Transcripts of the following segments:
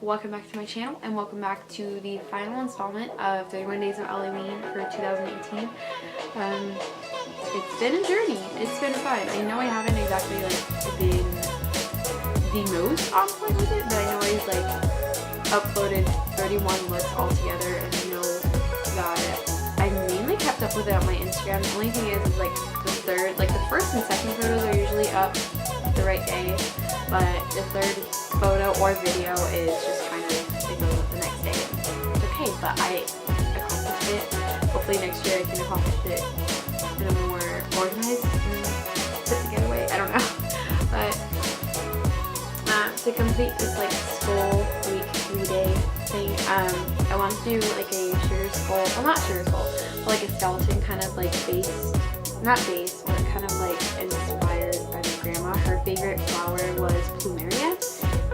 welcome back to my channel and welcome back to the final installment of 31 Days of Allieween for 2018. It's been a journey. It's been fun. I know I haven't exactly been the most on point with it, but I know I've uploaded 31 looks all together, and I know that I mainly kept up with it on my Instagram. The only thing is the first and second photos are usually up the right day, but the third photo or video is just kind of, it goes up the next day. It's okay, but I accomplished it. Hopefully next year I can accomplish it in a more organized and put together way. I don't know. But to complete this school week 3-day thing, I want to do a sugar skull, well not sugar skull, but a skeleton kind of base, not base, but kind of inspired by my grandma. Her favorite flower was Plumeria,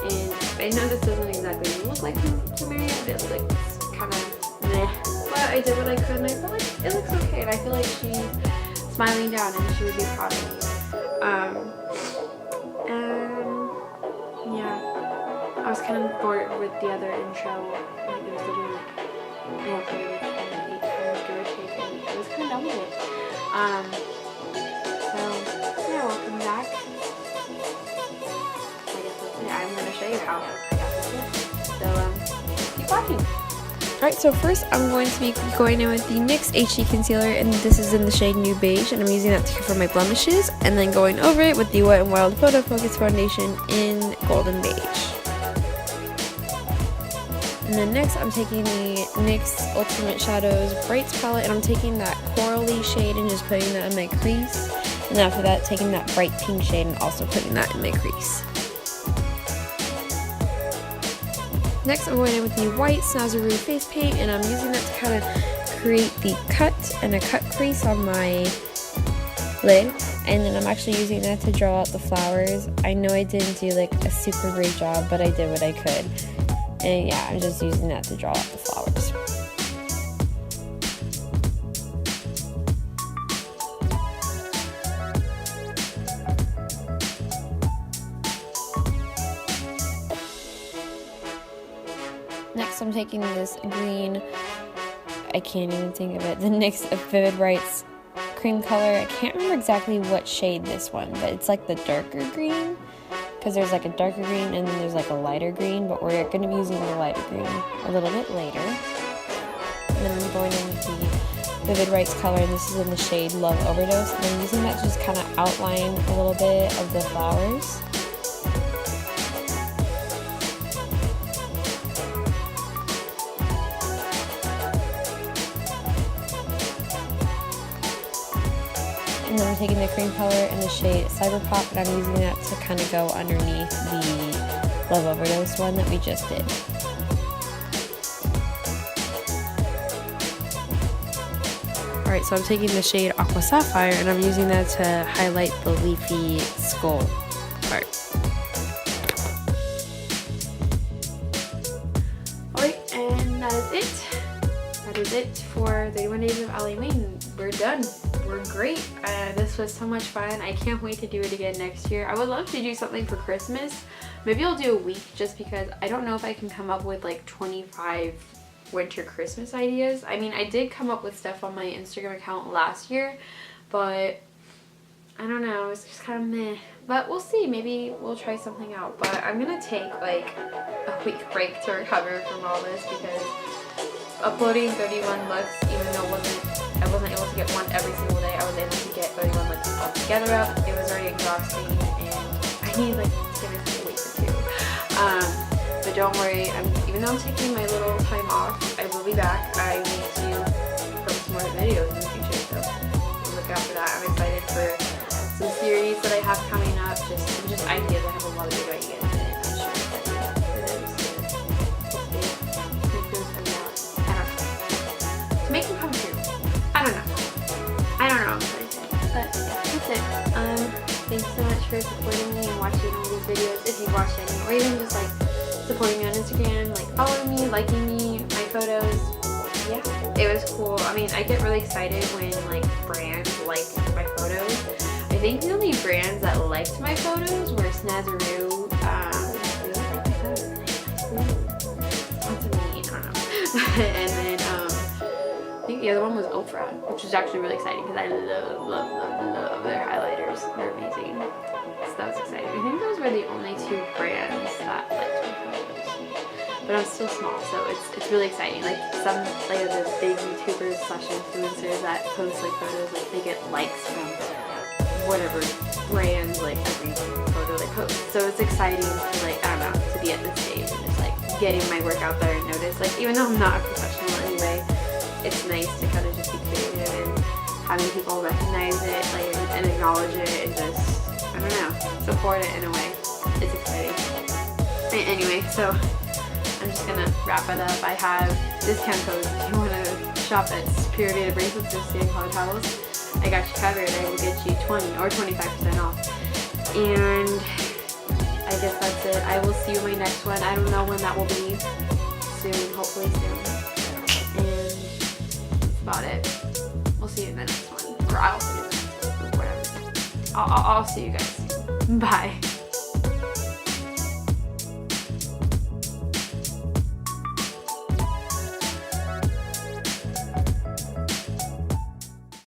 and I know this doesn't exactly look like Plumeria, but it looks kind of meh, but I did what I could and I feel like it looks okay, and I feel like she's smiling down and she would be proud of me. Yeah, I was kind of bored with the other intro, it was literally Goodrich and 8 times Goodrich, and I was kind of done with it. So yeah, welcome back. I guess that's it. I'm going to show you how I got this look. So keep watching. Alright, so first I'm going to be going in with the NYX HD Concealer, and this is in the shade New Beige, and I'm using that for my blemishes, and then going over it with the Wet n Wild Photo Focus Foundation in Golden Beige. And then next I'm taking the NYX Ultimate Shadows Brights palette, and I'm taking that corally shade and just putting that in my crease. And after that, taking that bright pink shade and also putting that in my crease. Next, I'm going in with the white Snazaroo face paint, and I'm using that to kind of create the cut and a cut crease on my lid. And then I'm actually using that to draw out the flowers. I know I didn't do a super great job, but I did what I could. And yeah, I'm just using that to draw out the flowers. Next, I'm taking this green, I can't even think of it, the NYX Vivid Brights cream color. I can't remember exactly what shade this one, but it's the darker green, because there's a darker green and then there's a lighter green, but we're going to be using the lighter green a little bit later. And then I'm going in with the Vivid Brights color, and this is in the shade Love Overdose, and I'm using that to just kind of outline a little bit of the flowers. And then I'm taking the cream color in the shade Cyber Pop, and I'm using that to kind of go underneath the Love Overdose one that we just did. Alright, so I'm taking the shade Aqua Sapphire, and I'm using that to highlight the leafy skull part. Alright, and that is it. That is it for 31 Days of Allieween. We're done. We're great. This was so much fun. I can't wait to do it again next year. I would love to do something for Christmas. Maybe I'll do a week, just because I don't know if I can come up with 25 winter Christmas ideas. I mean, I did come up with stuff on my Instagram account last year, but I don't know, it's just kind of meh. But we'll see, maybe we'll try something out. But I'm gonna take a week break to recover from all this, because uploading 31 looks, even though I wasn't able to get one every single day, I was able to get 31 looks all together up. It was already exhausting, and I need to give it a week or two. But don't worry, even though I'm taking my little time off, I will be back. I need to film some more videos in the future, so look out for that. I'm excited for some series that I have coming up, just ideas. I have a lot of good ideas, and I'm sure that to make them come true. I don't know, I'm trying to say. But yeah, that's it. Thanks so much for supporting me and watching all these videos, if you've watched any, or even just supporting me on Instagram, following me, liking me, my photos. Yeah, it was cool. I mean, I get really excited when brands like my photos. I think the only brands that liked my photos were Snazaroo, The other one was Oprah, which was actually really exciting because I love their highlighters. They're amazing. So that was exciting. I think those were the only two brands that liked my photos. But I'm still small, so it's really exciting. Like some like the big YouTubers / influencers that post like photos, like they get likes from whatever brands like every photo they post. So it's exciting to like, I don't know, to be at this stage and just like getting my work out there and noticed. Like even though I'm not a professional anyway, it's nice to kind of just be creative and having people recognize it like and acknowledge it and just, I don't know, support it in a way. It's exciting. Anyway, so I'm just gonna wrap it up. I have discount codes if you want to shop at Superior Data Bracelets or St. Cloud Towels. I got you covered. I will get you 20 or 25% off. And I guess that's it. I will see you in my next one. I don't know when that will be. Soon, hopefully soon. And that's about it. We'll see you in the next one. Or I'll see you in the next one. Whatever. I'll see you guys. Bye.